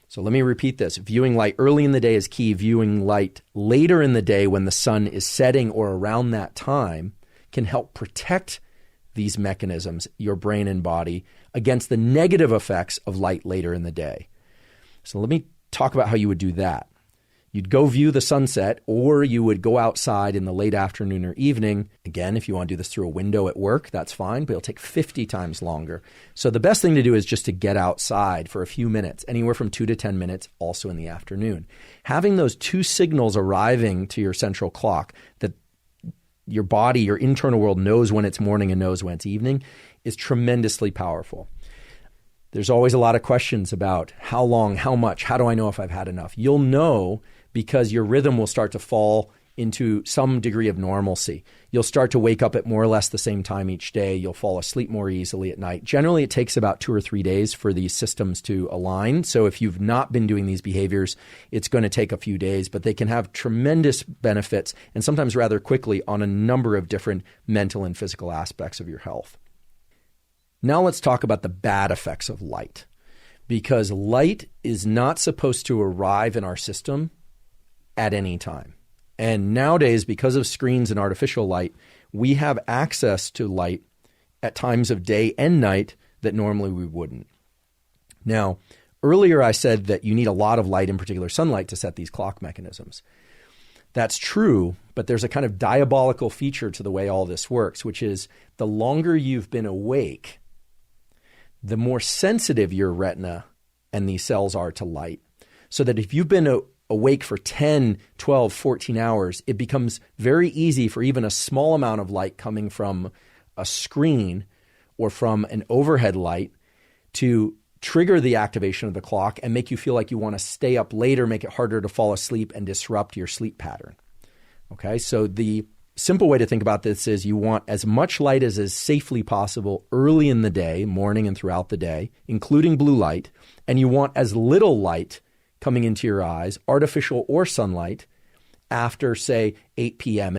So let me repeat this. Viewing light early in the day is key. Viewing light later in the day when the sun is setting or around that time can help protect these mechanisms, your brain and body, against the negative effects of light later in the day. So let me talk about how you would do that. You'd go view the sunset, or you would go outside in the late afternoon or evening. Again, if you want to do this through a window at work, that's fine, but it'll take 50 times longer. So the best thing to do is just to get outside for a few minutes, anywhere from 2 to 10 minutes, also in the afternoon. Having those two signals arriving to your central clock, that your body, your internal world knows when it's morning and knows when it's evening, is tremendously powerful. There's always a lot of questions about how long, how much, how do I know if I've had enough? You'll know because your rhythm will start to fall into some degree of normalcy. You'll start to wake up at more or less the same time each day. You'll fall asleep more easily at night. Generally, it takes about 2 or 3 days for these systems to align. So if you've not been doing these behaviors, it's going to take a few days, but they can have tremendous benefits, and sometimes rather quickly, on a number of different mental and physical aspects of your health. Now let's talk about the bad effects of light, because light is not supposed to arrive in our system at any time. And nowadays, because of screens and artificial light, we have access to light at times of day and night that normally we wouldn't. Now, earlier I said that you need a lot of light, in particular sunlight, to set these clock mechanisms. That's true, but there's a kind of diabolical feature to the way all this works, which is the longer you've been awake, the more sensitive your retina and these cells are to light. So that if you've been awake for 10, 12, 14 hours, it becomes very easy for even a small amount of light coming from a screen or from an overhead light to trigger the activation of the clock and make you feel like you want to stay up later, make it harder to fall asleep, and disrupt your sleep pattern. Okay, so the simple way to think about this is you want as much light as is safely possible early in the day, morning and throughout the day, including blue light, and you want as little light coming into your eyes, artificial or sunlight, after, say, 8 p.m.